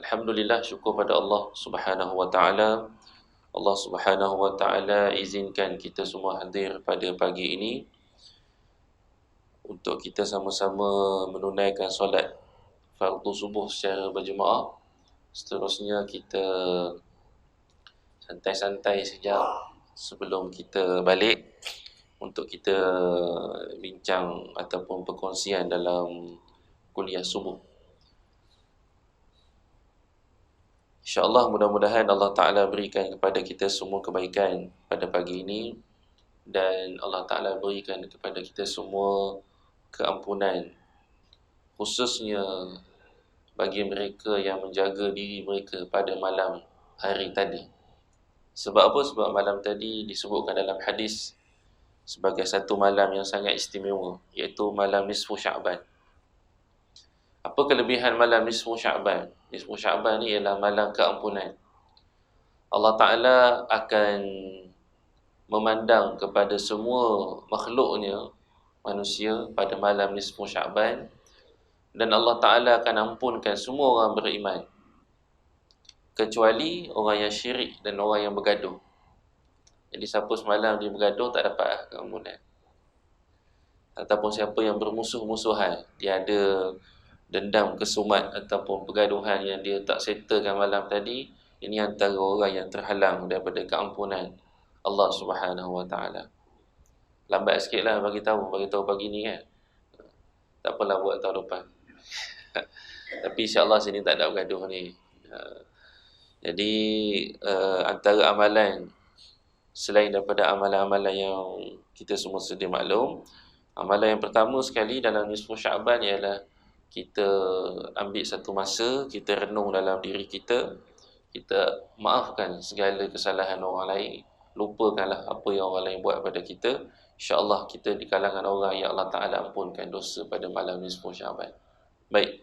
Alhamdulillah, syukur pada Allah Subhanahu wa taala. Allah Subhanahu wa taala izinkan kita semua hadir pada pagi ini untuk kita sama-sama menunaikan solat fardu subuh secara berjemaah. Seterusnya kita santai-santai sekejap sebelum kita balik untuk kita bincang ataupun perkongsian dalam kuliah subuh. InsyaAllah mudah-mudahan Allah Ta'ala berikan kepada kita semua kebaikan pada pagi ini, dan Allah Ta'ala berikan kepada kita semua keampunan, khususnya bagi mereka yang menjaga diri mereka pada malam hari tadi. Sebab apa? Sebab malam tadi disebutkan dalam hadis sebagai satu malam yang sangat istimewa, iaitu malam nisfu Sya'ban. Apa kelebihan malam nisfu Sya'ban? Nisfu Sya'ban ni ialah malam keampunan. Allah Ta'ala akan memandang kepada semua makhluknya, manusia, pada malam nisfu Sya'ban, dan Allah Ta'ala akan ampunkan semua orang beriman, kecuali orang yang syirik dan orang yang bergaduh. Jadi siapa semalam dia bergaduh tak dapat keampunan. Ataupun siapa yang bermusuh-musuhan, dia ada dendam, kesumat ataupun pergaduhan yang dia tak settlekan malam tadi, ini antara orang yang terhalang daripada keampunan Allah Subhanahu wa taala. Lambat sikit lah bagi tahu pagi ni kan. Tak apalah, buat tahun depan. Tapi insya-Allah sini tak ada bergaduh ni. Jadi antara amalan selain daripada amalan-amalan yang kita semua sedia maklum, amalan yang pertama sekali dalam nisfu Sya'ban ialah kita ambil satu masa, kita renung dalam diri kita, kita maafkan segala kesalahan orang lain, lupakanlah apa yang orang lain buat pada kita. InsyaAllah kita di kalangan orang yang Allah Ta'ala ampunkan dosa pada malam nisfu Sya'ban. Baik,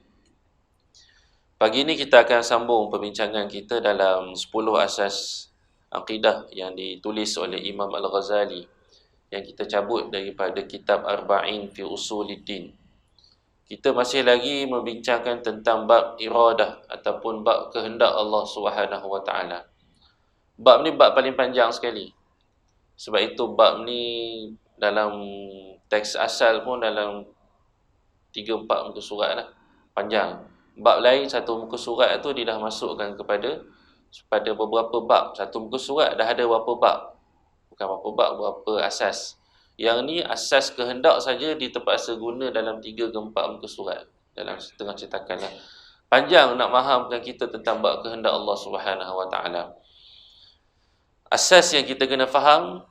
pagi ini kita akan sambung perbincangan kita dalam 10 asas akidah yang ditulis oleh Imam Al-Ghazali, yang kita cabut daripada kitab Arba'in fi Usuluddin. Kita masih lagi membincangkan tentang bab iradah ataupun bab kehendak Allah Subhanahu wa taala. Bab ni bab paling panjang sekali. Sebab itu bab ni dalam teks asal pun dalam 3-4 muka surat lah, panjang. Bab lain satu muka surat tu dia dah masukkan kepada beberapa bab. Satu muka surat dah ada berapa bab. Bukan berapa bab, berapa asas. Yang ni asas kehendak saja dia terpaksa guna dalam 3 ke 4 muka surat dalam setengah cetakan lah. Panjang nak fahamkan kita tentang bab kehendak Allah Subhanahu wa taala. Asas yang kita kena faham,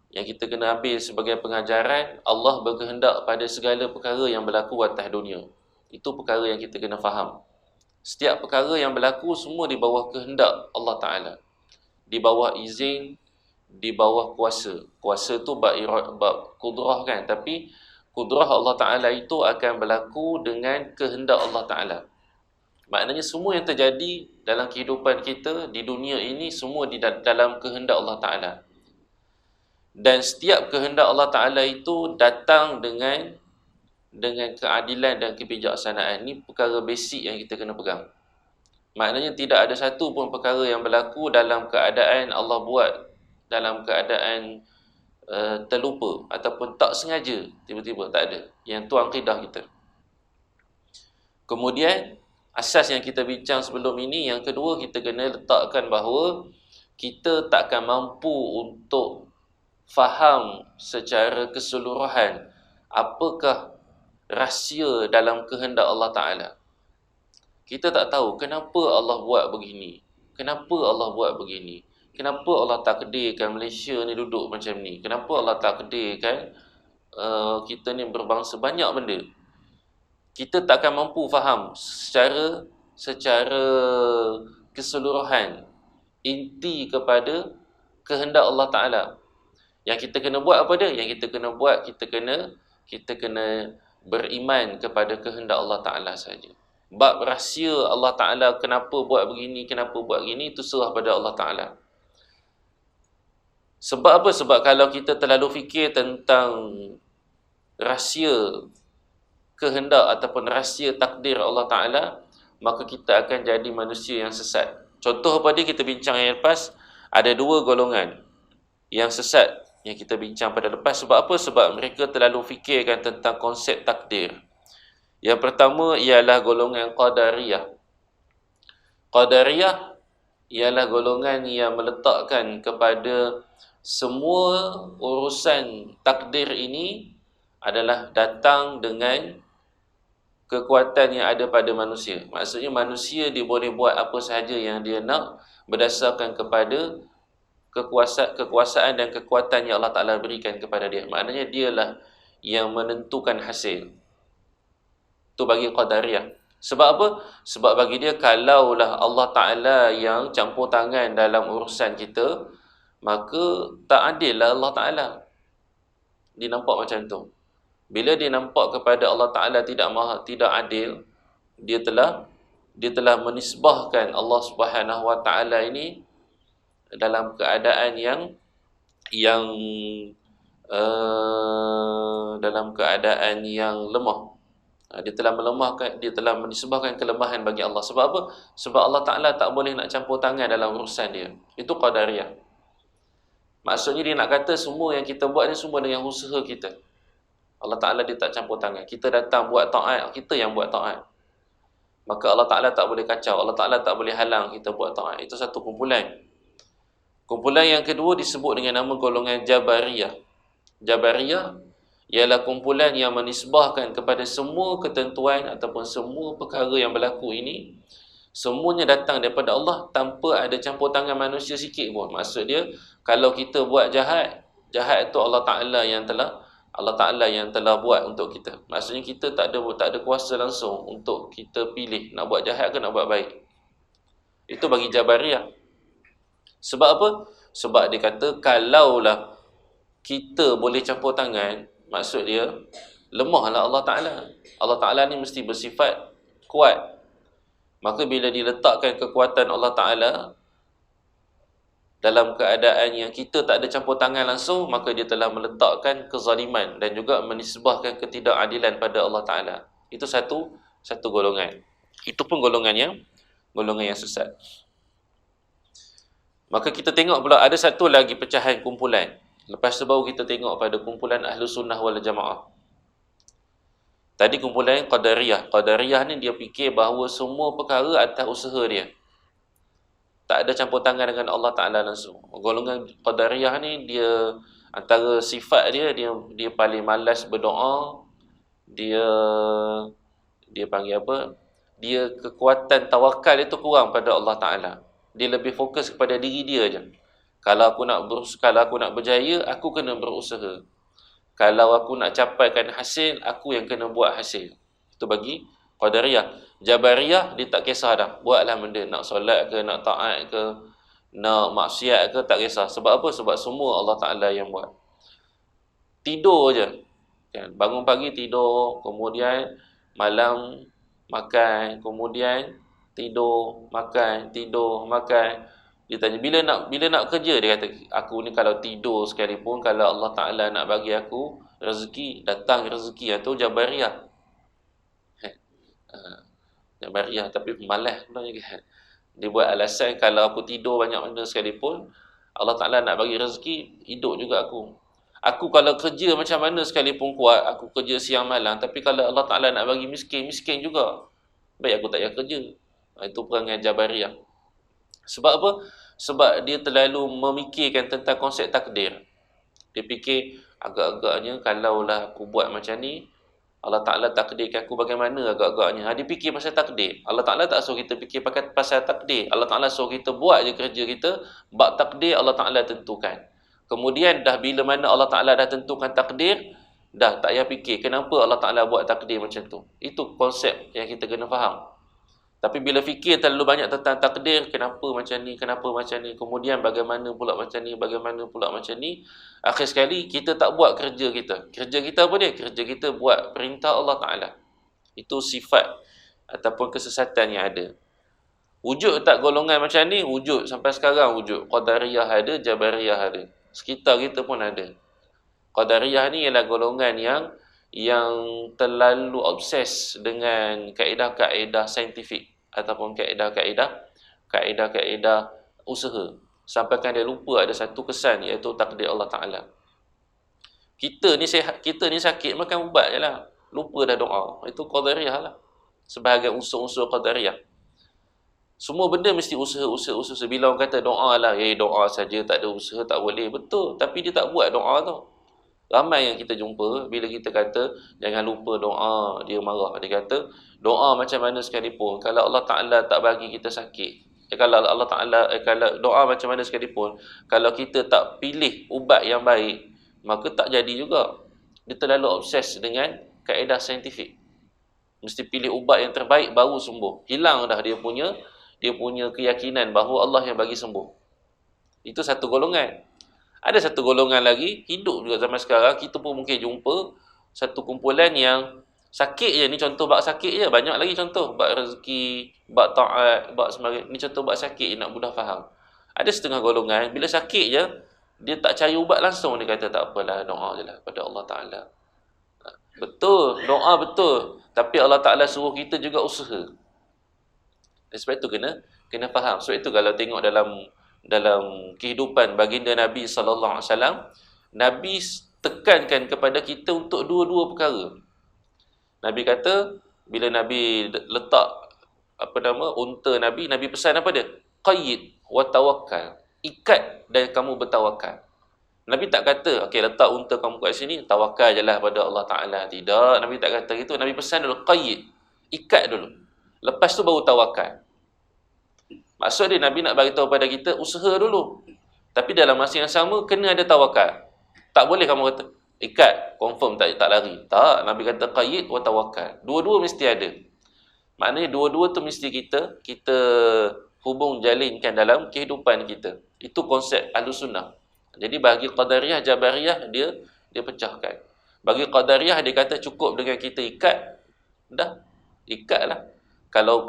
yang kita kena ambil sebagai pengajaran, Allah berkehendak pada segala perkara yang berlaku atas dunia. Itu perkara yang kita kena faham. Setiap perkara yang berlaku semua di bawah kehendak Allah Ta'ala, di bawah izin, di bawah kuasa. Kuasa tu bab kudrah kan, tapi kudrah Allah Ta'ala itu akan berlaku dengan kehendak Allah Ta'ala. Maknanya semua yang terjadi dalam kehidupan kita di dunia ini semua di dalam kehendak Allah Ta'ala. Dan setiap kehendak Allah Ta'ala itu datang dengan keadilan dan kebijaksanaan. Ini perkara basic yang kita kena pegang. Maknanya tidak ada satu pun perkara yang berlaku dalam keadaan Allah buat dalam keadaan terlupa ataupun tak sengaja, tiba-tiba, tak ada. Yang tu akidah kita. Kemudian asas yang kita bincang sebelum ini, yang kedua, kita kena letakkan bahawa kita takkan mampu untuk faham secara keseluruhan apakah rahsia dalam kehendak Allah Ta'ala. Kita tak tahu kenapa Allah buat begini, kenapa Allah buat begini, kenapa Allah takdirkan Malaysia ni duduk macam ni, kenapa Allah takdirkan kita ni berbangsa, banyak benda. Kita takkan mampu faham secara keseluruhan inti kepada kehendak Allah Ta'ala. Yang kita kena buat apa dia? Yang kita kena buat, kita kena beriman kepada kehendak Allah Ta'ala saja. Bab rahsia Allah Ta'ala, kenapa buat begini, kenapa buat begini, itu serah pada Allah Ta'ala. Sebab apa? Sebab kalau kita terlalu fikir tentang rahsia kehendak ataupun rahsia takdir Allah Ta'ala, maka kita akan jadi manusia yang sesat. Contoh apa dia kita bincang yang lepas, ada dua golongan yang sesat yang kita bincang pada lepas. Sebab apa? Sebab mereka terlalu fikirkan tentang konsep takdir. Yang pertama ialah golongan Qadariyah. Qadariyah ialah golongan yang meletakkan kepada semua urusan takdir ini adalah datang dengan kekuatan yang ada pada manusia. Maksudnya manusia dia boleh buat apa sahaja yang dia nak berdasarkan kepada kekuasaan dan kekuatan yang Allah Ta'ala berikan kepada dia. Maknanya dialah yang menentukan hasil. Itu bagi Qadariyah. Sebab apa? Sebab bagi dia, kalaulah Allah Ta'ala yang campur tangan dalam urusan kita, maka tak adil lah Allah Ta'ala. Dia nampak macam tu. Bila dia nampak kepada Allah Ta'ala tidak adil, dia telah menisbahkan Allah Subhanahu Wa Ta'ala ini dalam keadaan dalam keadaan yang lemah. Dia telah menisbahkan kelemahan bagi Allah. Sebab apa? Sebab Allah Ta'ala tak boleh nak campur tangan dalam urusan dia. Itu Qadariyah. Maksudnya dia nak kata semua yang kita buat ni semua dengan usaha kita. Allah Ta'ala dia tak campur tangan. Kita datang buat taat, kita yang buat taat. Maka Allah Ta'ala tak boleh kacau. Allah Ta'ala tak boleh halang kita buat taat. Itu satu kumpulan. Kumpulan yang kedua disebut dengan nama golongan Jabariyah. Jabariyah ialah kumpulan yang menisbahkan kepada semua ketentuan ataupun semua perkara yang berlaku ini, semuanya datang daripada Allah tanpa ada campur tangan manusia sikit pun. Maksud dia, kalau kita buat jahat, jahat itu Allah Ta'ala yang telah buat untuk kita. Maksudnya kita tak ada kuasa langsung untuk kita pilih nak buat jahat ke nak buat baik. Itu bagi Jabariyah. Sebab apa? Sebab dia kata kalaulah kita boleh campur tangan, maksud dia lemahlah Allah Ta'ala. Allah Ta'ala ni mesti bersifat kuat. Maka bila diletakkan kekuatan Allah Ta'ala dalam keadaan yang kita tak ada campur tangan langsung, maka dia telah meletakkan kezaliman dan juga menisbahkan ketidakadilan pada Allah Ta'ala. Itu satu golongan. Itu pun golongan yang sesat. Maka kita tengok pula ada satu lagi pecahan kumpulan. Lepas tu baru kita tengok pada kumpulan Ahlus Sunnah wal Jamaah. Tadi kumpulan Qadariyah. Qadariyah ni dia fikir bahawa semua perkara atas usaha dia. Tak ada campur tangan dengan Allah Ta'ala langsung. Golongan Qadariyah ni dia antara sifat dia paling malas berdoa. Dia panggil apa? Dia kekuatan tawakal itu kurang pada Allah Ta'ala. Dia lebih fokus kepada diri dia je. Kalau aku nak berjaya, aku kena berusaha. Kalau aku nak capaikan hasil, aku yang kena buat hasil. Itu bagi Qadariyah. Jabariyah, dia tak kisah dah. Buatlah benda. Nak solat ke, nak taat ke, nak maksiat ke, tak kisah. Sebab apa? Sebab semua Allah Ta'ala yang buat. Tidur je. Bangun pagi tidur, kemudian malam makan, kemudian tidur, makan. Dia tanya, bila nak kerja? Dia kata, aku ni kalau tidur sekalipun, kalau Allah Ta'ala nak bagi aku rezeki, datang rezeki. Itu Jabariyah. Jabariyah, tapi malas pula kan. Dia buat alasan, kalau aku tidur banyak benda sekalipun, Allah Ta'ala nak bagi rezeki, hidup juga aku. Aku kalau kerja macam mana sekalipun kuat, aku kerja siang malam, tapi kalau Allah Ta'ala nak bagi miskin juga. Baik aku tak payah kerja. Itu perangai Jabariyah. Sebab apa? Sebab dia terlalu memikirkan tentang konsep takdir. Dia fikir, agak-agaknya kalaulah aku buat macam ni, Allah Ta'ala takdirkan aku bagaimana agak-agaknya. Dia fikir pasal takdir. Allah Ta'ala tak suruh kita fikir pasal takdir. Allah Ta'ala suruh kita buat je kerja kita. Bab takdir Allah Ta'ala tentukan. Kemudian dah bila mana Allah Ta'ala dah tentukan takdir, dah tak payah fikir kenapa Allah Ta'ala buat takdir macam tu. Itu konsep yang kita kena faham. Tapi bila fikir terlalu banyak tentang takdir, kenapa macam ni, kemudian bagaimana pula macam ni, akhir sekali kita tak buat kerja kita. Kerja kita apa dia? Kerja kita buat perintah Allah Ta'ala. Itu sifat ataupun kesesatan yang ada. Wujud tak golongan macam ni? Wujud. Sampai sekarang wujud. Qadariyah ada, Jabariyah ada. Sekitar kita pun ada. Qadariyah ni ialah golongan yang terlalu obses dengan kaedah-kaedah saintifik ataupun kaedah usaha, sampaikan dia lupa ada satu kesan, iaitu takdir Allah Ta'ala. Kita ni sihat, kita ni sakit, makan ubat je lah, lupa dah doa. Itu qadariyah lah, sebahagian unsur-unsur qadariyah. Semua benda mesti usaha. Bila orang kata doa lah, doa saja, tak ada usaha, tak boleh. Betul, tapi dia tak buat doa tu. Ramai yang kita jumpa, bila kita kata jangan lupa doa, dia marah. Dia kata doa macam mana sekalipun, kalau Allah Ta'ala tak bagi kita sakit, kalau Allah Ta'ala kalau doa macam mana sekalipun, kalau kita tak pilih ubat yang baik, maka tak jadi juga. Dia terlalu obses dengan kaedah saintifik. Mesti pilih ubat yang terbaik baru sembuh. Hilang dah dia punya keyakinan bahawa Allah yang bagi sembuh. Itu satu golongan. Ada satu golongan lagi, hidup juga zaman sekarang, kita pun mungkin jumpa satu kumpulan yang sakit je. Ni contoh bab sakit je, banyak lagi contoh. Bab rezeki, bab ta'at, bab sembahyang. Ni contoh bab sakit je, nak mudah faham. Ada setengah golongan, bila sakit je, dia tak cari ubat langsung. Dia kata tak apalah, doa je lah pada Allah Ta'ala. Betul, doa betul. Tapi Allah Ta'ala suruh kita juga usaha. Sebab itu kena faham. Sebab itu kalau tengok dalam kehidupan baginda Nabi SAW, Nabi tekankan kepada kita untuk dua-dua perkara. Nabi kata, bila Nabi letak unta Nabi pesan apa dia? Qayyid wa tawakkal. Ikat dan kamu bertawakal. Nabi tak kata, okey, letak unta kamu kat sini, tawakal je lah pada Allah Ta'ala. Tidak, Nabi tak kata gitu. Nabi pesan dulu, qayyid, ikat dulu. Lepas tu baru tawakal. Maksud dia, Nabi nak bagi tahu pada kita, usaha dulu. Tapi dalam masa yang sama, kena ada tawakal. Tak boleh kamu kata, ikat, confirm tak lari. Tak, Nabi kata qayyid wa tawakal. Dua-dua mesti ada. Maknanya dua-dua tu mesti kita hubung jalinkan dalam kehidupan kita. Itu konsep Ahlussunnah. Jadi bagi Qadariyah, Jabariyah, dia pecahkan. Bagi Qadariyah, dia kata cukup dengan kita ikat, dah, ikatlah. Kalau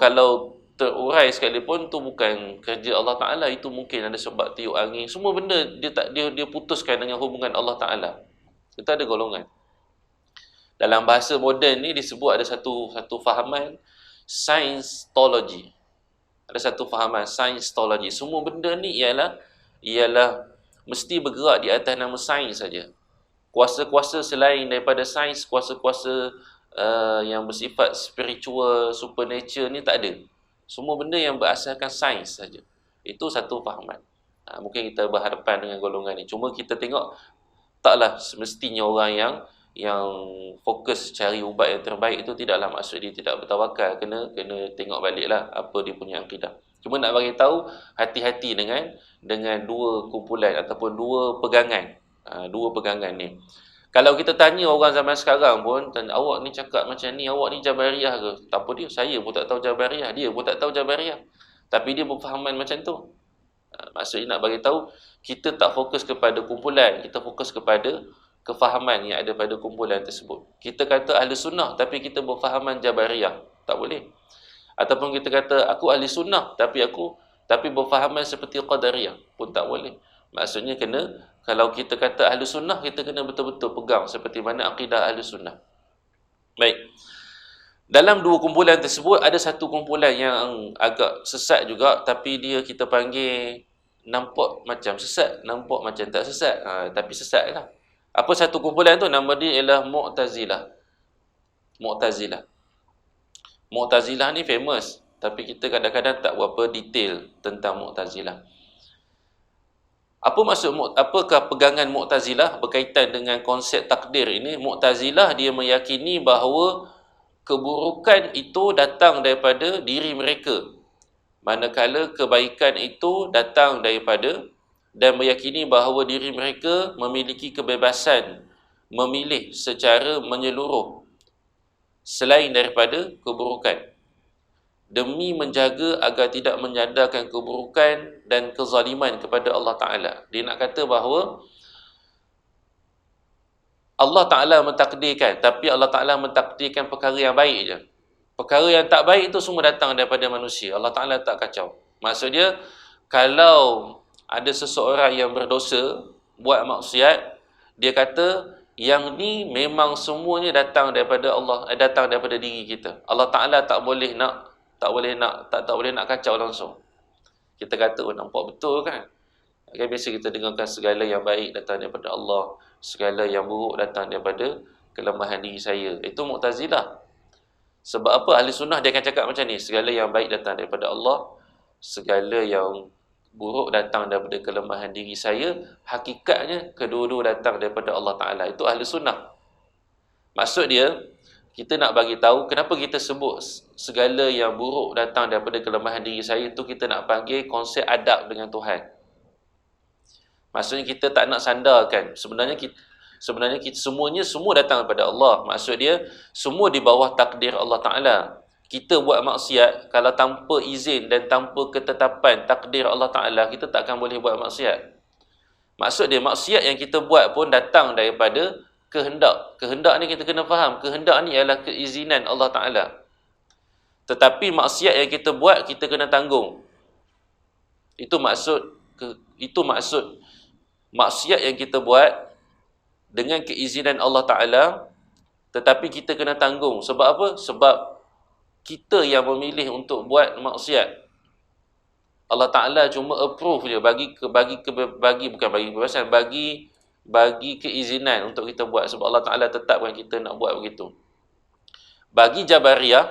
terurai sekalipun, tu bukan kerja Allah Ta'ala, itu mungkin ada sebab tiup angin. Semua benda dia putuskan dengan hubungan Allah Ta'ala. Itu ada golongan. Dalam bahasa moden ni disebut ada satu fahaman scientology. Ada satu fahaman scientology. Semua benda ni ialah mesti bergerak di atas nama sains saja. Kuasa-kuasa selain daripada sains, kuasa-kuasa yang bersifat spiritual, supernatural ni tak ada. Semua benda yang berasaskan sains saja. Itu satu fahaman. Mungkin kita berhadapan dengan golongan ni. Cuma kita tengok, taklah semestinya orang yang fokus cari ubat yang terbaik itu tidaklah maksud dia tidak bertawakal. Kena tengok baliklah apa dia punya akidah. Cuma nak bagi tahu, hati-hati dengan dua kumpulan ataupun dua pegangan. Dua pegangan ni. Kalau kita tanya orang zaman sekarang pun, awak ni cakap macam ni, awak ni Jabariyah ke? Tak apa dia, saya pun tak tahu Jabariyah, dia pun tak tahu Jabariyah. Tapi dia berfahaman macam tu. Maksudnya nak bagi tahu, kita tak fokus kepada kumpulan, kita fokus kepada kefahaman yang ada pada kumpulan tersebut. Kita kata ahli sunnah, tapi kita berfahaman Jabariyah. Tak boleh. Ataupun kita kata, aku ahli sunnah, tapi berfahaman seperti Qadariyah. Pun tak boleh. Maksudnya kalau kita kata ahli sunnah, kita kena betul-betul pegang seperti mana akidah ahli sunnah. Baik. Dalam dua kumpulan tersebut, ada satu kumpulan yang agak sesat juga, tapi dia kita panggil nampak macam sesat, nampak macam tak sesat, tapi sesat lah. Apa satu kumpulan tu? Nama dia ialah Mu'tazilah. Mu'tazilah ni famous, tapi kita kadang-kadang tak berapa detail tentang Mu'tazilah. Apakah pegangan Mu'tazilah berkaitan dengan konsep takdir ini? Mu'tazilah dia meyakini bahawa keburukan itu datang daripada diri mereka, manakala kebaikan itu datang daripada, dan meyakini bahawa diri mereka memiliki kebebasan memilih secara menyeluruh selain daripada keburukan, demi menjaga agar tidak menyadarkan keburukan dan kezaliman kepada Allah Ta'ala. Dia nak kata bahawa Allah Ta'ala mentakdirkan, tapi Allah Ta'ala mentakdirkan perkara yang baik je. Perkara yang tak baik itu semua datang daripada manusia. Allah Ta'ala tak kacau. Maksudnya, kalau ada seseorang yang berdosa, buat maksiat, dia kata, yang ni memang semuanya datang daripada Allah, datang daripada diri kita. Allah Ta'ala tak boleh nak Tak boleh nak kacau langsung. Kita kata, oh nampak betul kan? Kan biasa kita dengarkan segala yang baik datang daripada Allah, segala yang buruk datang daripada kelemahan diri saya. Itu Mu'tazilah. Sebab apa? Ahli sunnah dia akan cakap macam ni, segala yang baik datang daripada Allah, segala yang buruk datang daripada kelemahan diri saya. Hakikatnya kedua-dua datang daripada Allah Ta'ala. Itu ahli sunnah. Maksud dia, kita nak bagi tahu kenapa kita sebut segala yang buruk datang daripada kelemahan diri saya, itu kita nak panggil konsep adab dengan Tuhan. Maksudnya kita tak nak sandarkan. Sebenarnya kita semua datang daripada Allah. Maksud dia, semua di bawah takdir Allah Ta'ala. Kita buat maksiat, kalau tanpa izin dan tanpa ketetapan takdir Allah Ta'ala, kita tak akan boleh buat maksiat. Maksud dia, maksiat yang kita buat pun datang daripada kehendak. Kehendak ni kita kena faham. Kehendak ni adalah keizinan Allah Ta'ala. Tetapi maksiat yang kita buat, kita kena tanggung. Itu maksud maksiat yang kita buat dengan keizinan Allah Ta'ala, tetapi kita kena tanggung. Sebab apa? Sebab kita yang memilih untuk buat maksiat. Allah Ta'ala cuma approve je, bagi kebebasan, bagi keizinan untuk kita buat. Sebab Allah Ta'ala tetapkan kita nak buat begitu. Bagi Jabariyah,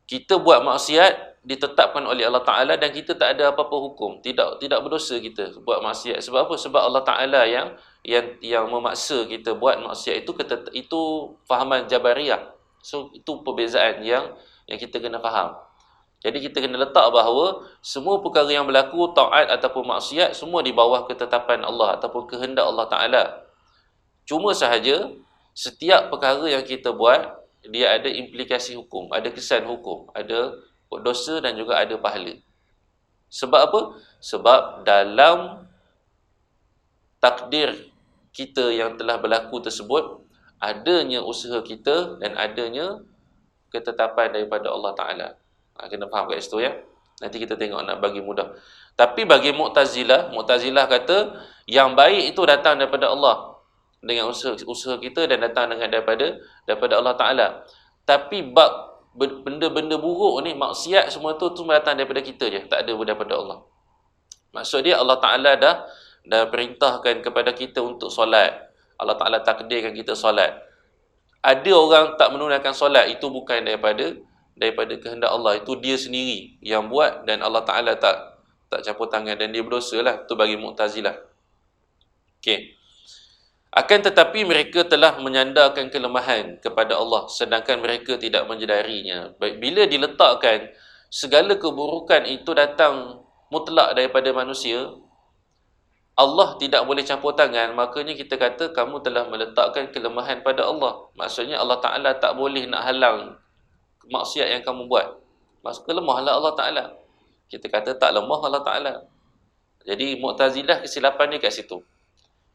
kita buat maksiat ditetapkan oleh Allah Ta'ala dan kita tak ada apa-apa hukum. Tidak berdosa kita buat maksiat. Sebab apa? Sebab Allah Ta'ala yang memaksa kita buat maksiat. Itu fahaman Jabariyah. So itu perbezaan yang kita kena faham. Jadi kita kena letak bahawa semua perkara yang berlaku, taat ataupun maksiat, semua di bawah ketetapan Allah ataupun kehendak Allah Ta'ala. Cuma sahaja setiap perkara yang kita buat, dia ada implikasi hukum, ada kesan hukum, ada dosa dan juga ada pahala. Sebab apa? Sebab dalam takdir kita yang telah berlaku tersebut, adanya usaha kita dan adanya ketetapan daripada Allah Ta'ala. Kena faham kat situ ya. Nanti kita tengok nak bagi mudah. Tapi bagi Mu'tazilah kata yang baik itu datang daripada Allah dengan usaha kita dan datang daripada Allah Ta'ala. Tapi bab benda-benda buruk ni, maksiat semua tu datang daripada kita je, tak ada daripada Allah. Maksud dia Allah Ta'ala dah perintahkan kepada kita untuk solat. Allah Ta'ala takdirkan kita solat. Ada orang tak menunaikan solat, itu bukan daripada kehendak Allah, itu dia sendiri yang buat dan Allah Ta'ala tak campur tangan dan dia berdosa lah. Itu bagi Mu'tazilah. Okey. Akan tetapi mereka telah menyandarkan kelemahan kepada Allah sedangkan mereka tidak menyedarinya. Bila diletakkan segala keburukan itu datang mutlak daripada manusia, Allah tidak boleh campur tangan, makanya kita kata kamu telah meletakkan kelemahan pada Allah. Maksudnya Allah Ta'ala tak boleh nak halang maksiat yang kamu buat. Maksudnya lemahlah Allah Ta'ala. Kita kata tak lemah Allah Ta'ala. Jadi Mu'tazilah kesilapan dia kat situ.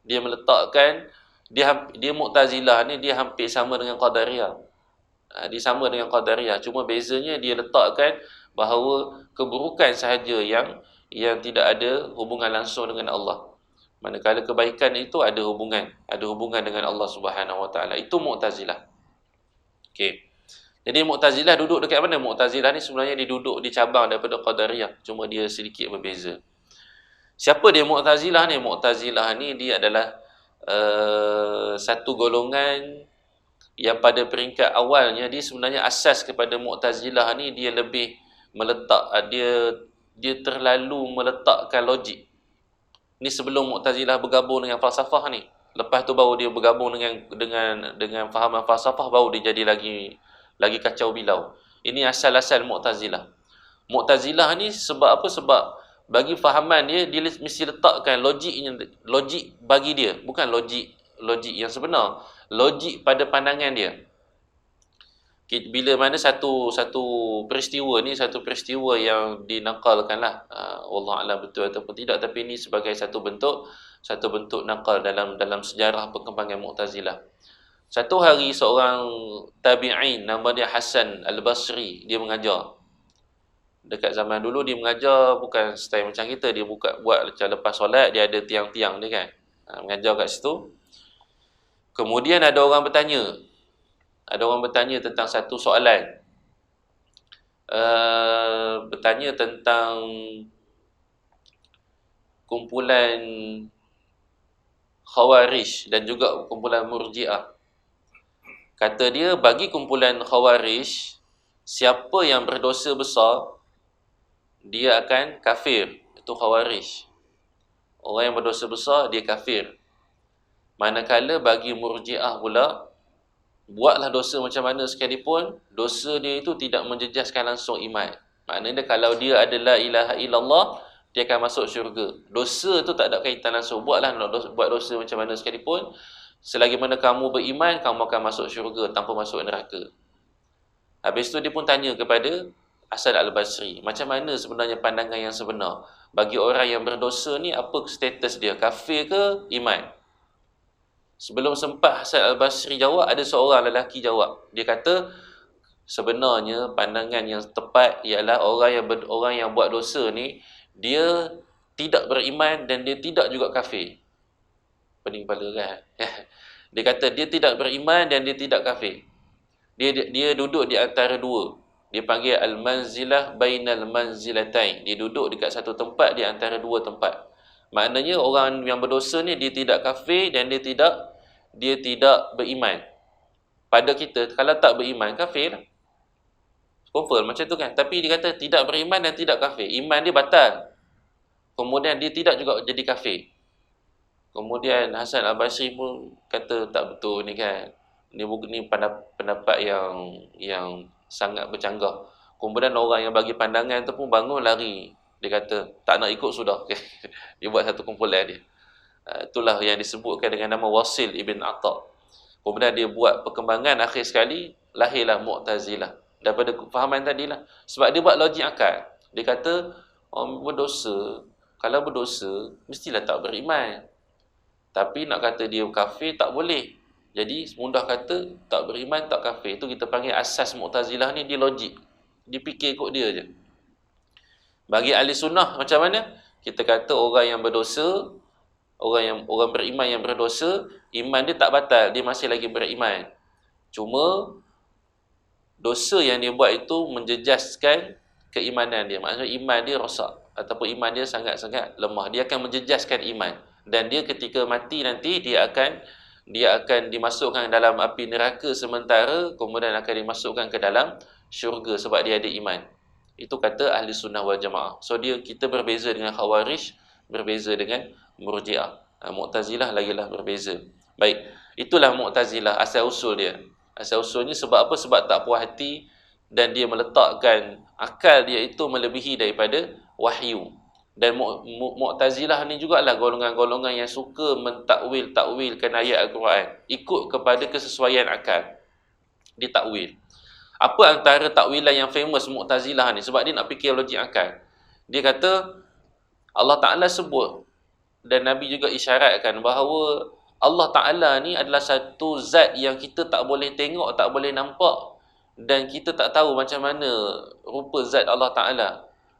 Dia meletakkan, dia Mu'tazilah ni dia hampir sama dengan Qadariyah. Dia sama dengan Qadariyah, cuma bezanya dia letakkan bahawa keburukan sahaja yang tidak ada hubungan langsung dengan Allah. Manakala kebaikan itu ada hubungan dengan Allah Subhanahu Wa Taala. Itu Mu'tazilah. Okey. Jadi Mu'tazilah duduk dekat mana? Mu'tazilah ni sebenarnya dia duduk di cabang daripada Qadariyah, cuma dia sedikit berbeza. Siapa dia Mu'tazilah ni? Mu'tazilah ni dia adalah satu golongan yang pada peringkat awalnya dia sebenarnya asas kepada Mu'tazilah ni dia lebih meletak dia terlalu meletakkan logik. Ni sebelum Mu'tazilah bergabung dengan falsafah ni. Lepas tu baru dia bergabung dengan fahaman falsafah, baru dia jadi lagi kacau bilau. Ini asal-asal Mu'tazilah. Mu'tazilah ni sebab apa? Sebab bagi fahaman dia mesti letakkan logik bagi dia, bukan logik yang sebenar, logik pada pandangan dia. Bila mana satu peristiwa ni satu peristiwa yang dinakalkan lah, wallahualam betul ataupun tidak, tapi ini sebagai satu bentuk nakal dalam sejarah perkembangan Mu'tazilah. Satu hari seorang tabi'in nama dia Hasan Al-Basri, dia mengajar. Dekat zaman dulu dia mengajar bukan style macam kita, dia buat macam lepas solat dia ada tiang-tiang dia kan. Mengajar kat situ. Kemudian ada orang bertanya tentang satu soalan. bertanya tentang kumpulan Khawarij dan juga kumpulan Murji'ah. Kata dia, bagi kumpulan Khawarij, siapa yang berdosa besar, dia akan kafir. Itu Khawarij. Orang yang berdosa besar, dia kafir. Manakala bagi Murji'ah pula, buatlah dosa macam mana sekalipun, dosa dia itu tidak menjejaskan langsung iman. Maknanya kalau dia adalah ilaha illallah, dia akan masuk syurga. Dosa tu tak ada kaitan langsung. Buat dosa macam mana sekalipun, selagi mana kamu beriman, kamu akan masuk syurga tanpa masuk neraka. Habis tu dia pun tanya kepada Hasan Al-Basri, macam mana sebenarnya pandangan yang sebenar? Bagi orang yang berdosa ni, apa status dia? Kafir ke iman? Sebelum sempat Hasan Al-Basri jawab, ada seorang lelaki jawab. Dia kata, sebenarnya pandangan yang tepat ialah orang yang buat dosa ni, dia tidak beriman dan dia tidak juga kafir. Pening kepala kan? Dia kata dia tidak beriman dan dia tidak kafir. Dia duduk di antara dua. Dia panggil al-manzilah bainal manzilatain. Dia duduk dekat satu tempat di antara dua tempat. Maknanya orang yang berdosa ni dia tidak kafir dan dia tidak beriman. Pada kita kalau tak beriman kafir. Confirm macam tu kan. Tapi dia kata tidak beriman dan tidak kafir. Iman dia batal. Kemudian dia tidak juga jadi kafir. Kemudian Hasan Al-Basri pun kata tak betul ni kan. Ni pendapat yang sangat bercanggah. Kemudian orang yang bagi pandangan tu pun bangun lari. Dia kata tak nak ikut sudah. Dia buat satu kumpulan dia. Itulah yang disebutkan dengan nama Wasil Ibn Atta. Kemudian dia buat perkembangan, akhir sekali lahirlah Mu'tazilah. Daripada fahaman tadilah. Sebab dia buat logik akal. Dia kata orang berdosa, kalau berdosa mestilah tak beriman. Tapi nak kata dia kafir tak boleh. Jadi mudah kata tak beriman tak kafir. Itu kita panggil asas Mu'tazilah ni, dia logik. Dia fikir ikut dia je. Bagi ahli sunnah macam mana? Kita kata orang yang berdosa, orang beriman yang berdosa, iman dia tak batal, dia masih lagi beriman. Cuma dosa yang dia buat itu menjejaskan keimanan dia. Maksudnya iman dia rosak ataupun iman dia sangat-sangat lemah. Dia akan menjejaskan iman. Dan dia ketika mati nanti dia akan dimasukkan dalam api neraka sementara, kemudian akan dimasukkan ke dalam syurga sebab dia ada iman. Itu kata ahli sunnah wal jamaah. So kita berbeza dengan Khawarij, berbeza dengan Murji'ah. Mu'tazilah lagilah berbeza. Baik, itulah Mu'tazilah asal usul dia. Asal usulnya sebab apa? Sebab tak puas hati dan dia meletakkan akal dia itu melebihi daripada wahyu. Dan Mu'tazilah ni jugalah golongan-golongan yang suka mentakwilkan ayat Al-Quran ikut kepada kesesuaian akal. Ditakwil. Apa antara takwilan yang famous Mu'tazilah ni? Sebab dia nak fikir logik akal. Dia kata Allah Ta'ala sebut dan Nabi juga isyaratkan bahawa Allah Ta'ala ni adalah satu zat yang kita tak boleh tengok, tak boleh nampak, dan kita tak tahu macam mana rupa zat Allah Ta'ala.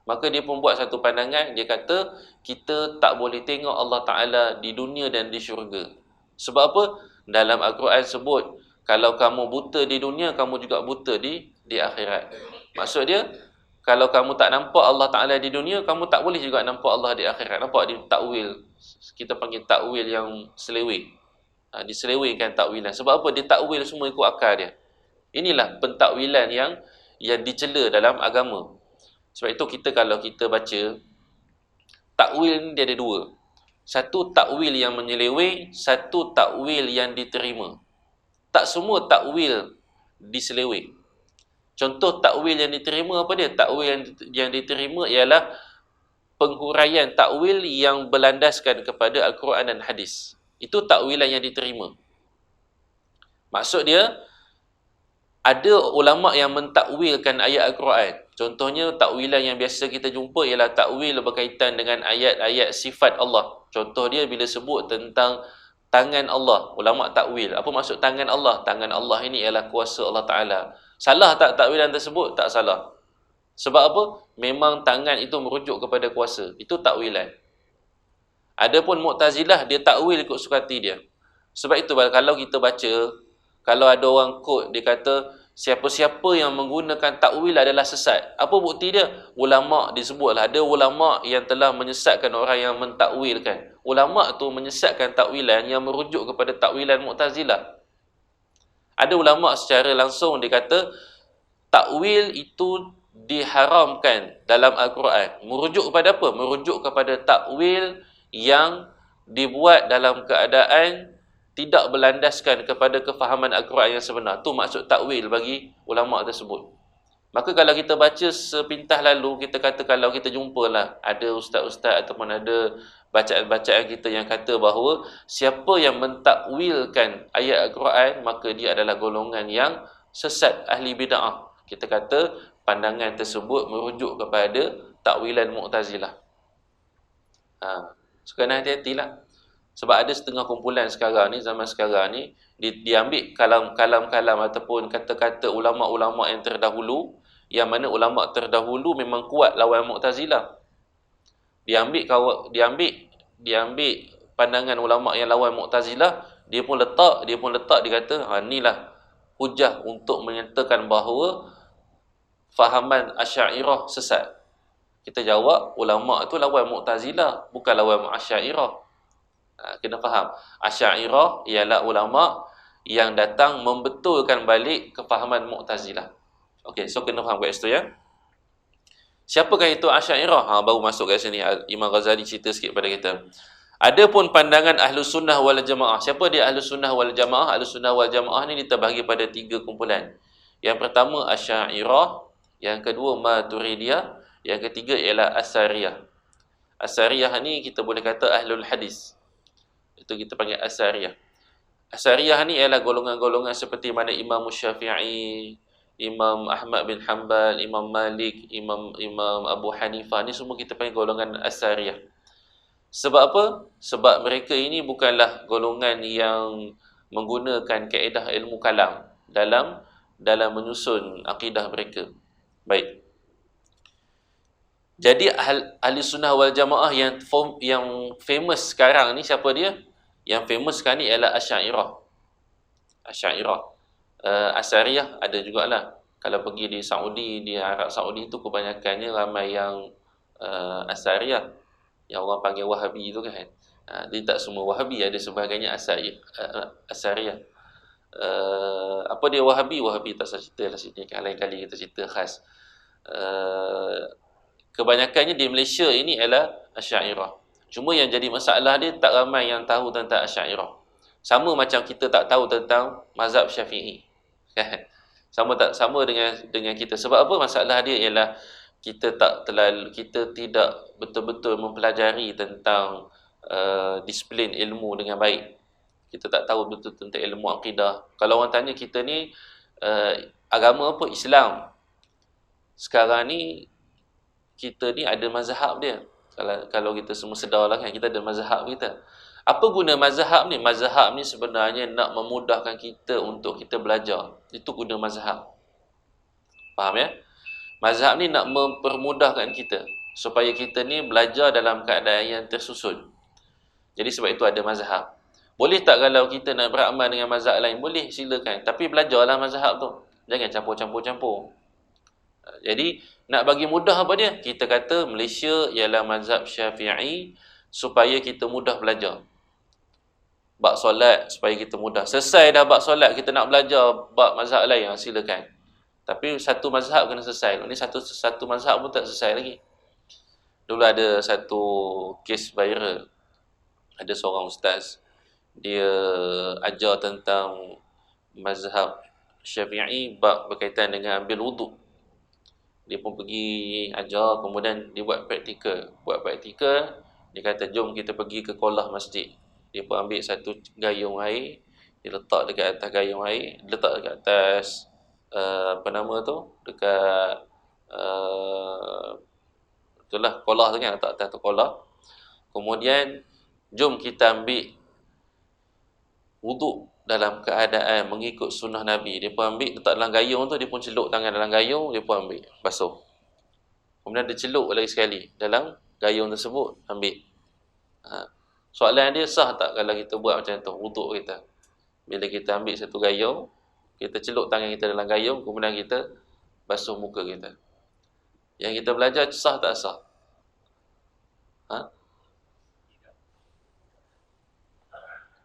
Maka dia pun buat satu pandangan. Dia kata kita tak boleh tengok Allah Ta'ala di dunia dan di syurga. Sebab apa? Dalam Al-Quran sebut, kalau kamu buta di dunia, kamu juga buta di akhirat. Maksud dia, kalau kamu tak nampak Allah Ta'ala di dunia, kamu tak boleh juga nampak Allah di akhirat. Nampak dia takwil. Kita panggil takwil yang selewih. Diselewihkan takwilan. Sebab apa? Dia takwil semua ikut akal dia. Inilah pentakwilan yang dicela dalam agama. Sebab itu kalau kita baca, takwil ni dia ada dua. Satu takwil yang menyeleweng, satu takwil yang diterima. Tak semua takwil diseleweng. Contoh takwil yang diterima apa dia? Takwil yang diterima ialah penghuraian takwil yang berlandaskan kepada Al-Quran dan hadis. Itu takwilan yang diterima. Maksud dia, ada ulama yang mentakwilkan ayat Al-Quran. Contohnya takwilan yang biasa kita jumpa ialah takwil berkaitan dengan ayat-ayat sifat Allah. Contoh dia bila sebut tentang tangan Allah. Ulama takwil. Apa maksud tangan Allah? Tangan Allah ini ialah kuasa Allah Ta'ala. Salah tak takwilan tersebut? Tak salah. Sebab apa? Memang tangan itu merujuk kepada kuasa. Itu takwilan. Adapun Mu'tazilah, dia takwil ikut suka hati dia. Sebab itu kalau kita baca, kalau ada orang quote, dia kata siapa-siapa yang menggunakan takwil adalah sesat. Apa bukti dia? Ulama disebutlah, ada ulama yang telah menyesatkan orang yang mentakwilkan. Ulama tu menyesatkan takwilan yang merujuk kepada takwilan Mu'tazilah. Ada ulama secara langsung dia kata takwil itu diharamkan dalam Al-Quran. Merujuk kepada apa? Merujuk kepada takwil yang dibuat dalam keadaan tidak berlandaskan kepada kefahaman Al-Quran yang sebenar. Tu maksud takwil bagi ulama tersebut. Maka kalau kita baca sepintas lalu, kita kata kalau kita jumpalah ada ustaz-ustaz ataupun ada bacaan-bacaan kita yang kata bahawa siapa yang mentakwilkan ayat Al-Quran, maka dia adalah golongan yang sesat, ahli bid'ah. Kita kata pandangan tersebut merujuk kepada takwilan Mu'tazilah. So kena hati-hatilah. Sebab ada setengah kumpulan sekarang ni, zaman sekarang ni, diambil kalam-kalam ataupun kata-kata ulama-ulama yang terdahulu, yang mana ulama terdahulu memang kuat lawan Mu'tazilah. Diambil pandangan ulama yang lawan Mu'tazilah, dia pun letak, dia kata, inilah hujah untuk menyatakan bahawa fahaman Asy'ariyah sesat. Kita jawab, ulama tu lawan Mu'tazilah, bukan lawan Asy'ariyah. Kena faham, Asy'ariyah ialah ulama yang datang membetulkan balik kefahaman Mu'tazilah. Okey, so kena faham kat situ ya. Siapakah itu Asy'ariyah? Baru masuk kat sini Imam Ghazali cerita sikit pada kita. Adapun pandangan Ahlus Sunnah wal Jamaah. Siapa dia Ahlus Sunnah wal Jamaah? Ahlus Sunnah wal Jamaah ni terbahagi pada 3 kumpulan. Yang pertama Asy'ariyah, yang kedua Maturidiyah, yang ketiga ialah Asariyah. Asariyah ni kita boleh kata Ahlul Hadis. Itu kita panggil Asariyah. Asariyah ni ialah golongan-golongan seperti mana Imam Syafi'i, Imam Ahmad bin Hanbal, Imam Malik, Imam Abu Hanifah, ni semua kita panggil golongan Asariyah. Sebab apa? Sebab mereka ini bukanlah golongan yang menggunakan kaedah ilmu kalam dalam menyusun akidah mereka. Baik. Jadi ahli sunnah wal jamaah yang famous sekarang ni siapa dia? Yang famous sekarang ni ialah Asy'ariyah. Asariyah ada jugalah. Kalau pergi di Saudi, di Arab Saudi tu kebanyakannya ramai yang Asariyah, yang orang panggil Wahabi tu kan. Dia tak semua Wahabi, ada sebagainya Asariyah. Apa dia Wahabi? Wahabi tak saya cerita lah sini, kan lain kali kita cerita khas. Kebanyakannya di Malaysia ini ialah Asy'ariyah. Cuma yang jadi masalah dia tak ramai yang tahu tentang Asy'ariyah. Sama macam kita tak tahu tentang mazhab Syafi'i. Kan? Sama dengan kita. Sebab apa masalah dia ialah kita tidak betul-betul mempelajari tentang disiplin ilmu dengan baik. Kita tak tahu betul tentang ilmu akidah. Kalau orang tanya kita ni agama apa? Islam. Sekarang ni kita ni ada mazhab dia. Kalau kita semua sedarlah kan, kita ada mazhab kita. Apa guna mazhab ni? Mazhab ni sebenarnya nak memudahkan kita untuk kita belajar. Itu guna mazhab. Faham ya? Mazhab ni nak mempermudahkan kita supaya kita ni belajar dalam keadaan yang tersusun. Jadi sebab itu ada mazhab. Boleh tak kalau kita nak beramal dengan mazhab lain? Boleh, silakan. Tapi belajarlah mazhab tu. Jangan campur-campur. Jadi nak bagi mudah apa dia? Kita kata Malaysia ialah mazhab Syafi'i supaya kita mudah belajar. Bab solat supaya kita mudah. Selesai dah bab solat, kita nak belajar bab mazhab lain, silakan. Tapi satu mazhab kena selesai. Ini satu mazhab pun tak selesai lagi. Dulu ada satu kes viral. Ada seorang ustaz, dia ajar tentang mazhab Syafi'i bab berkaitan dengan ambil wuduk. Dia pun pergi ajar, kemudian dia buat praktikal. Dia kata, jom kita pergi ke kolah masjid. Dia pun ambil satu gayung air, dia letak dekat atas gayung air, letak dekat atas dekat itulah kolah tu kan, letak atas tu kolah. Kemudian jom kita ambil wuduk dalam keadaan mengikut sunnah Nabi. Dia pun ambil, letak dalam gayung tu, dia pun celup tangan dalam gayung, dia pun ambil, basuh. Kemudian dia celup lagi sekali dalam gayung tersebut, ambil. Soalan dia, sah tak kalau kita buat macam tu, wuduk kita? Bila kita ambil satu gayung, Kita celup tangan kita dalam gayung, kemudian kita basuh muka kita. Yang kita belajar sah tak sah? Ha?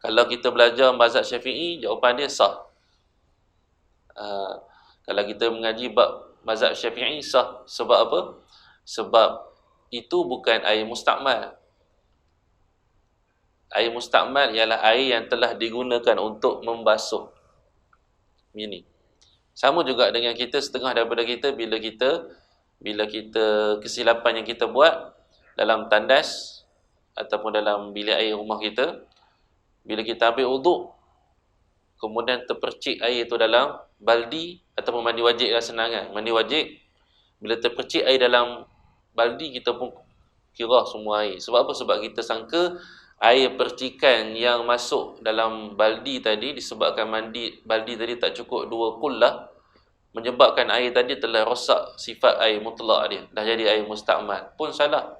Kalau kita belajar mazhab Syafi'i, jawapan dia sah. Kalau kita mengaji bab mazhab Syafi'i, sah. Sebab apa? Sebab itu bukan air mustakmal. Air mustakmal ialah air yang telah digunakan untuk membasuh. Ini. Sama juga dengan kita, setengah daripada kita bila kita kesilapan yang kita buat dalam tandas ataupun dalam bilik air rumah kita, bila kita ambil wuduk, kemudian terpercik air itu dalam baldi ataupun mandi wajib lah senang kan. Mandi wajib, bila terpercik air dalam baldi, kita pun kira semua air. Sebab apa? Sebab kita sangka air percikan yang masuk dalam baldi tadi, disebabkan baldi tadi tak cukup 2 kullah, menyebabkan air tadi telah rosak sifat air mutlak dia, dah jadi air mustakmal. Pun salah.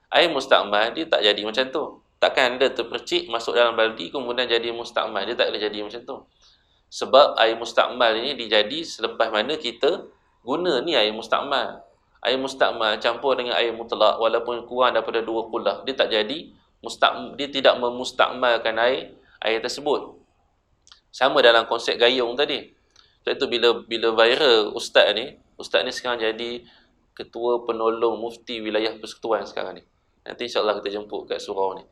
Air mustakmal dia tak jadi macam tu. Takkan dia terpercik masuk dalam baldi kemudian jadi mustakmal. Dia tak boleh jadi macam tu. Sebab air mustakmal ini dijadi selepas mana kita guna ni air mustakmal. Air mustakmal campur dengan air mutlak walaupun kurang daripada 2 kullah, dia tak jadi dia tidak memustakmalkan air tersebut. Sama dalam konsep gayung tadi. Sebab itu bila viral ustaz ni sekarang jadi ketua penolong mufti wilayah persekutuan sekarang ni. Nanti insya-Allah kita jemput kat surau ni.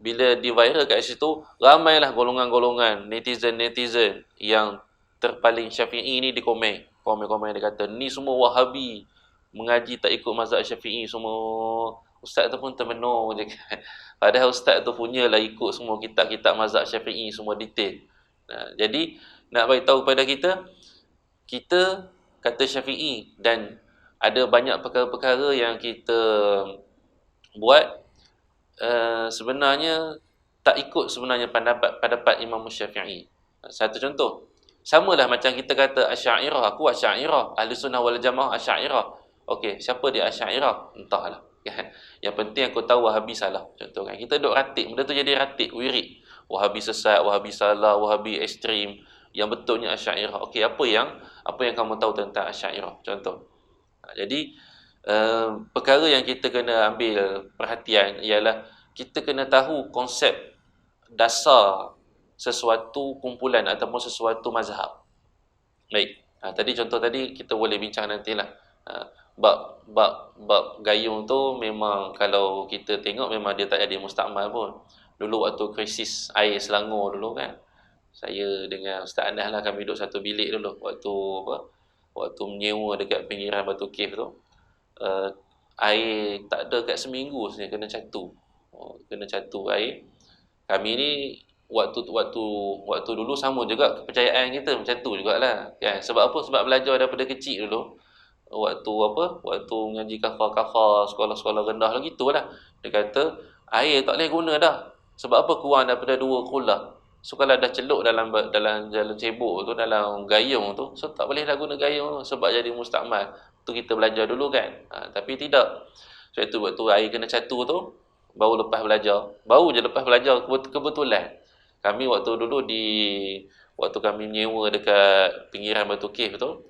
Bila di viral kat situ, ramailah golongan-golongan netizen yang terpaling Syafi'i ni di komen dia kata ni semua Wahabi, mengaji tak ikut mazhab Syafi'i semua. Ustaz tu pun termenung je kan. Padahal ustaz tu punyalah ikut semua kitab-kitab mazhab Syafi'i semua detail. Jadi nak bagi tahu kepada kita kata Syafi'i, dan ada banyak perkara-perkara yang kita buat sebenarnya tak ikut sebenarnya pendapat Imam Syafi'i. Satu contoh, samalah macam kita kata Asy'ariyah, aku Asy'ariyah, Ahlussunnah wal Jamaah Asy'ariyah. Okey, siapa dia Asy'ariyah? Entahlah. Yang penting aku tahu Wahabi salah. Contoh kan, kita duk ratik, benda tu jadi ratik, wirid. Wahabi sesat, Wahabi salah, Wahabi ekstrim. Yang betulnya Asy'ariyah. Okey, apa yang kamu tahu tentang Asy'ariyah? Contoh. Jadi perkara yang kita kena ambil perhatian ialah kita kena tahu konsep dasar sesuatu kumpulan ataupun sesuatu mazhab. Baik. Tadi contoh tadi kita boleh bincang nantilah. Bab gayung tu memang kalau kita tengok memang dia tak jadi mustakmal pun. Dulu waktu krisis air Selangor dulu kan, saya dengan Ustaz Anas lah, kami duduk satu bilik dulu waktu menyewa dekat pinggiran Batu Cave tu. Air tak ada kat seminggu sebenarnya, kena catu air. Kami ni waktu dulu sama juga kepercayaan kita macam tu jugalah kan. Sebab apa? Sebab belajar daripada kecil dulu. Waktu mengaji kafar sekolah-sekolah rendah lah gitulah. Dia kata air tak boleh guna dah. Sebab apa? Kurang daripada 2 kullah. So kalau dah celup dalam jalan cebok tu, dalam gayung tu, so tak boleh dah guna gayung tu sebab jadi mustakmal. Tu kita belajar dulu kan. Tapi tidak. Sebab tu waktu air kena catu tu baru je lepas belajar kebetulan. Kami waktu kami menyewa dekat pinggiran Batu Cave tu,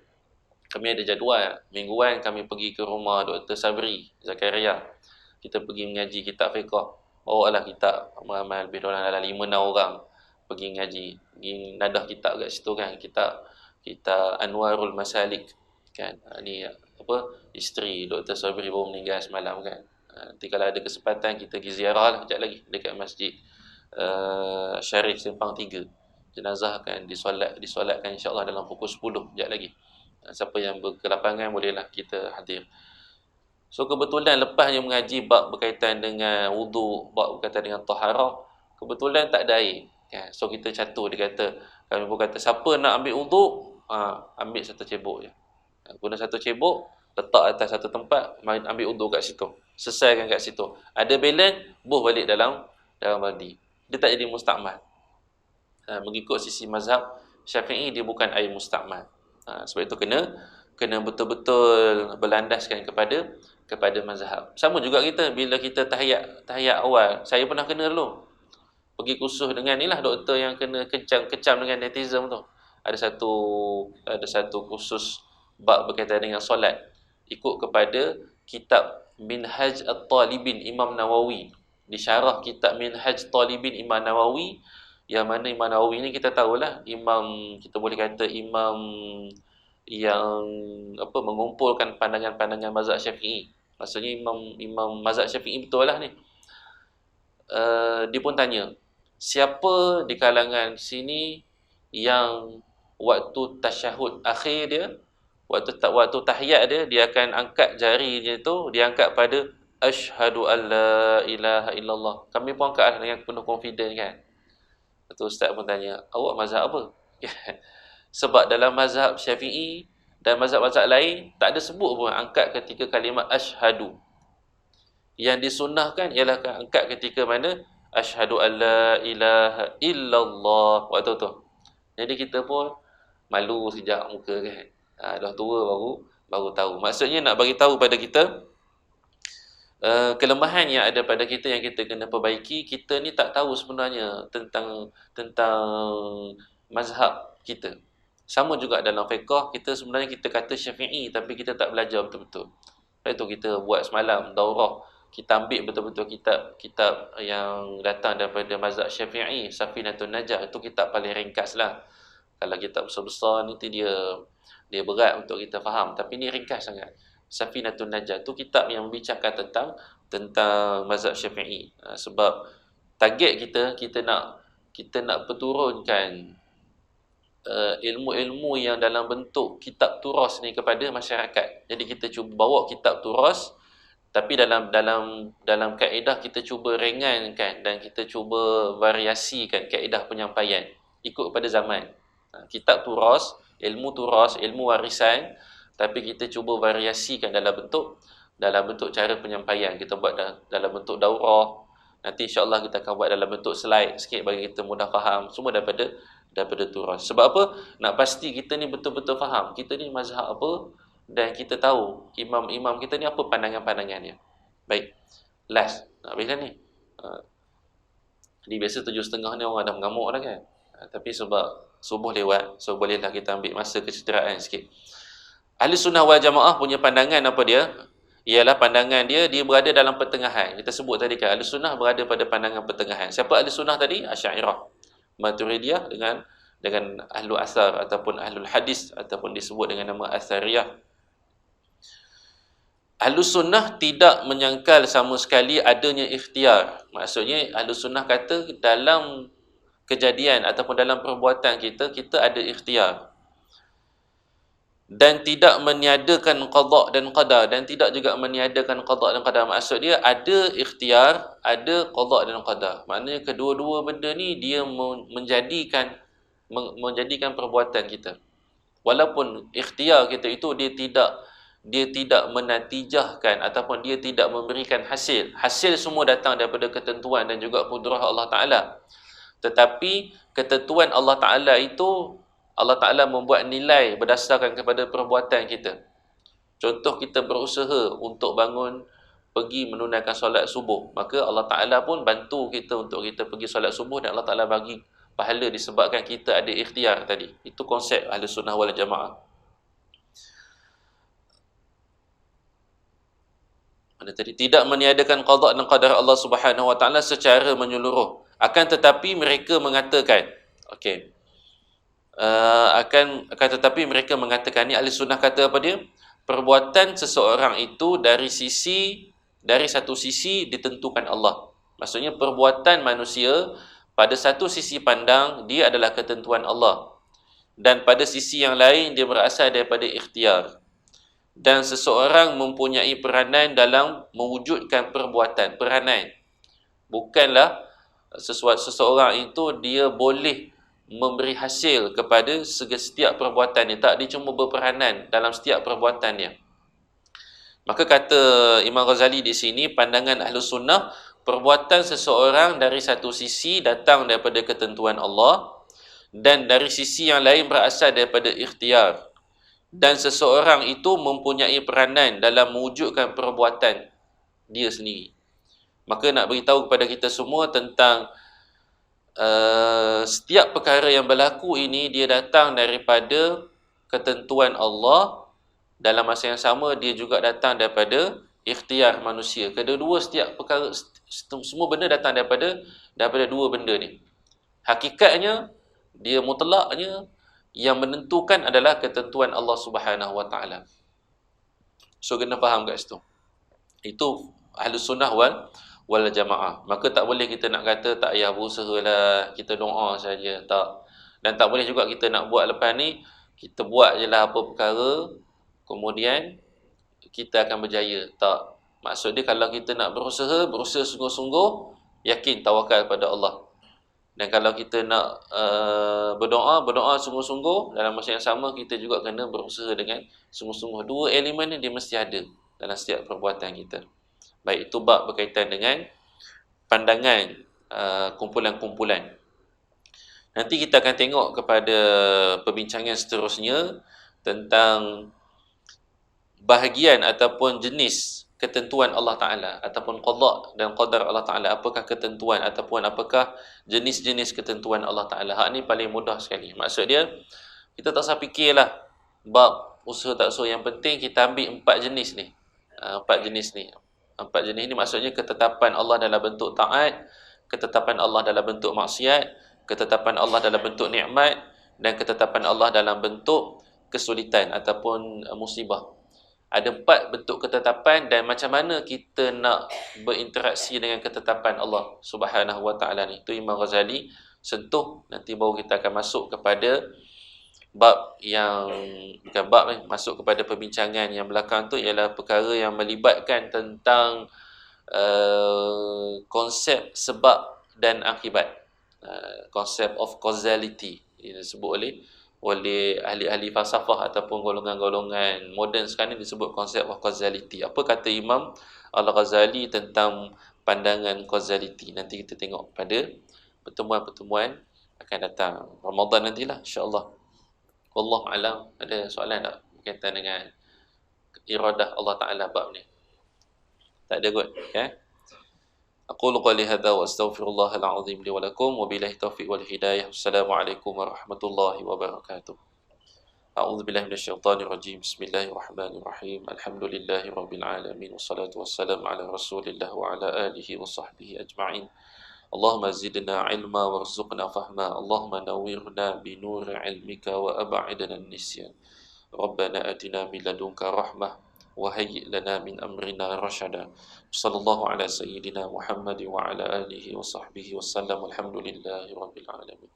kami ada jadual mingguan kami pergi ke rumah Dr. Sabri Zakaria. Kita pergi mengaji kitab fiqh. Bawalah kitab ramai lebih dalam 5-6 orang pergi mengaji. Pergi nadah kitab kat situ kan. Kita Anwarul Masalik kan. Ni isteri Dr. Sabri baru meninggal semalam kan. Nanti kalau ada kesempatan kita pergi ziarah lah sekejap lagi dekat Masjid Syarif Simpang 3. Jenazah akan disolatkan insya-Allah dalam pukul 10 sekejap lagi. Siapa yang berkelapangan bolehlah kita hadir. So kebetulan lepasnya mengaji bab berkaitan dengan wuduk, bab berkaitan dengan taharah, kebetulan tak ada air kan. So kita catur, kami pun kata siapa nak ambil wuduk, ambil satu cebok je. Guna satu cebok, letak atas satu tempat, ambil wuduk kat situ. Selesaikan kat situ. Ada balance, buh balik dalam baldi. Dia tak jadi mustakmal. Mengikut sisi mazhab Syafi'i, dia bukan air mustakmal. Sebab itu kena betul-betul berlandaskan kepada mazhab. Sama juga kita bila kita tahiyat awal. Saya pernah kena dulu. pergi kursus dengan ni lah doktor yang kena kecam dengan netizen tu. Ada satu kursus bab berkaitan dengan solat, ikut kepada kitab Minhaj At-Talibin Imam Nawawi. Disyarah kitab Minhaj Talibin Imam Nawawi, yang mana Imam Nawawi ni kita tahulah imam, kita boleh kata imam yang mengumpulkan pandangan-pandangan mazhab Syafi'i. Maksudnya imam mazhab Syafi'i betul lah ni. Dia pun tanya, siapa di kalangan sini yang waktu tasyahud akhir dia, waktu tahiyat dia akan angkat jari dia tu, dia angkat pada asyhadu alla ilaha illallah. Kami pun angkat dengan penuh confident kan. Lepas ustaz pun tanya, awak mazhab apa? Sebab dalam mazhab Syafi'i dan mazhab-mazhab lain tak ada sebut pun angkat ketika kalimat asyhadu. Yang disunnahkan ialah angkat ketika mana asyhadu alla ilaha illallah waktu tu. Jadi kita pun malu sejak muka kan. Dah tua baru tahu. Maksudnya nak bagi tahu pada kita kelemahan yang ada pada kita yang kita kena perbaiki. Kita ni tak tahu sebenarnya tentang mazhab kita. Sama juga dalam fiqh, kita sebenarnya kita kata Syafi'i tapi kita tak belajar betul-betul. Lepas tu kita buat semalam daurah, kita ambil betul-betul kitab yang datang daripada mazhab Syafi'i, Safinatun Najah. Itu kitab paling ringkas lah. Kalau kitab besar-besar ni dia berat untuk kita faham, tapi ni ringkas sangat. Safinatun Najah tu kitab yang membicarakan tentang mazhab Syafi'i. Sebab target kita nak perturunkan ilmu-ilmu yang dalam bentuk kitab turas ni kepada masyarakat. Jadi kita cuba bawa kitab turas, tapi dalam kaedah kita cuba ringankan dan kita cuba variasikan kaedah penyampaian ikut pada zaman. Kitab turas, ilmu warisan, tapi kita cuba variasikan dalam bentuk cara penyampaian. Kita buat dalam bentuk daurah. Nanti insya-Allah kita akan buat dalam bentuk slide sikit bagi kita mudah faham. Semua daripada turas. Sebab apa? Nak pasti kita ni betul-betul faham kita ni mazhab apa, dan kita tahu imam-imam kita ni apa pandangan-pandangannya. Baik. Last. Nak habis dah ni. Jadi biasa 7.30 ni orang dah mengamuk dah kan. Tapi sebab subuh lewat, so bolehlah kita ambil masa kecederaan sikit. Ahli Sunnah wal Jamaah punya pandangan apa dia? Ialah pandangan dia berada dalam pertengahan. Kita sebut tadi kan, Ahli Sunnah berada pada pandangan pertengahan. Siapa Ahli Sunnah tadi? Asy'ariyah, Maturidiyah dengan Ahlul Asar ataupun Ahlul Hadis ataupun disebut dengan nama Asariyah. Ahlus Sunnah tidak menyangkal sama sekali adanya ikhtiar. Maksudnya Ahlus Sunnah kata dalam kejadian ataupun dalam perbuatan kita ada ikhtiar. Dan tidak meniadakan qada dan qadar, dan tidak juga meniadakan qada dan qadar. Maksud dia ada ikhtiar, ada qada dan qadar. Maknanya kedua-dua benda ni dia menjadikan perbuatan kita. Walaupun ikhtiar kita itu dia tidak menatijahkan ataupun dia tidak memberikan hasil. Hasil semua datang daripada ketentuan dan juga kudrah Allah Ta'ala. Tetapi ketentuan Allah Ta'ala itu, Allah Ta'ala membuat nilai berdasarkan kepada perbuatan kita. Contoh, kita berusaha untuk pergi menunaikan solat subuh, maka Allah Ta'ala pun bantu kita untuk kita pergi solat subuh, dan Allah Ta'ala bagi pahala disebabkan kita ada ikhtiar tadi. Itu konsep Ahli Sunnah wal Jamaah. Mana tadi? Tidak meniadakan qada dan qadar Allah Subhanahu wa Ta'ala secara menyeluruh. Akan tetapi mereka mengatakan, tetapi mereka mengatakan ni, Ahli Sunnah kata apa dia? Perbuatan seseorang itu dari satu sisi ditentukan Allah. Maksudnya perbuatan manusia pada satu sisi pandang dia adalah ketentuan Allah, dan pada sisi yang lain dia berasal daripada ikhtiar. Dan seseorang mempunyai peranan dalam mewujudkan perbuatan. Peranan. Bukanlah seseorang itu dia boleh memberi hasil kepada setiap perbuatannya. Tak, dia cuma berperanan dalam setiap perbuatannya. Maka kata Imam Ghazali di sini, pandangan Ahlus Sunnah, perbuatan seseorang dari satu sisi datang daripada ketentuan Allah, dan dari sisi yang lain berasal daripada ikhtiar. Dan seseorang itu mempunyai peranan dalam mewujudkan perbuatan dia sendiri. Maka nak beritahu kepada kita semua tentang setiap perkara yang berlaku ini dia datang daripada ketentuan Allah, dalam masa yang sama dia juga datang daripada ikhtiar manusia. Kedua-dua setiap perkara, semua benda datang daripada dua benda ni. Hakikatnya dia mutlaknya yang menentukan adalah ketentuan Allah Subhanahu Wa Taala. So kena faham kat situ. Itu Ahlus Sunnah wal Jamaah. Maka tak boleh kita nak kata tak payah berusaha lah, kita doa saja, tak. Dan tak boleh juga kita nak buat lepas ni kita buat je lah apa perkara kemudian kita akan berjaya. Tak. Maksud dia kalau kita nak berusaha sungguh-sungguh, yakin tawakal pada Allah. Dan kalau kita nak berdoa sungguh-sungguh, dalam masa yang sama kita juga kena berusaha dengan sungguh-sungguh. Dua elemen ni dia mesti ada dalam setiap perbuatan kita. Baik itu bab berkaitan dengan pandangan kumpulan-kumpulan. Nanti kita akan tengok kepada perbincangan seterusnya tentang bahagian ataupun jenis ketentuan Allah Ta'ala ataupun qada dan qadar Allah Ta'ala. Apakah ketentuan ataupun apakah jenis-jenis ketentuan Allah Ta'ala. Hak ni paling mudah sekali. Maksud dia, kita tak usah fikirlah bab usaha tak usaha. Yang penting kita ambil empat jenis ni. Empat jenis ni maksudnya ketetapan Allah dalam bentuk taat, ketetapan Allah dalam bentuk maksiat, ketetapan Allah dalam bentuk nikmat, dan ketetapan Allah dalam bentuk kesulitan ataupun musibah. Ada empat bentuk ketetapan dan macam mana kita nak berinteraksi dengan ketetapan Allah Subhanahu Wa Taala ni. Itu Imam Ghazali sentuh. Nanti baru kita akan masuk kepada bab yang bukan bab ni, masuk kepada perbincangan yang belakang tu ialah perkara yang melibatkan tentang konsep sebab dan akibat. Konsep of causality ini disebut oleh ahli-ahli falsafah ataupun golongan-golongan moden sekarang ni disebut konsep of causality. Apa kata Imam Al-Ghazali tentang pandangan causality? Nanti kita tengok pada pertemuan-pertemuan akan datang. Ramadan nantilah insya-Allah. Wallahu alam. Ada soalan tak berkaitan dengan iradah Allah Taala bab ni? Tak ada kot, ya. Aqulu qali hadza wa astaghfirullahal azim li wa lakum wa billahi taufiq wal hidayah. Assalamualaikum warahmatullahi wabarakatuh. A'udzu billahi minasyaitonir rajim. Bismillahirrahmanirrahim. Alhamdulillahi rabbil alamin wassalatu wassalamu ala Rasulillah wa ala alihi wa sahbihi ajma'in. Allahumma zidna ilma warzuqna fahma. Allahumma nawwirna bi nuri ilmika wa ab'idna an-nisyan. Rabbana atina min ladunka rahmah wa hayyi' lana min amrina rashada. Sallallahu ala sayyidina Muhammad wa ala alihi wa sahbihi wasallam. Alhamdulillahi rabbil alamin.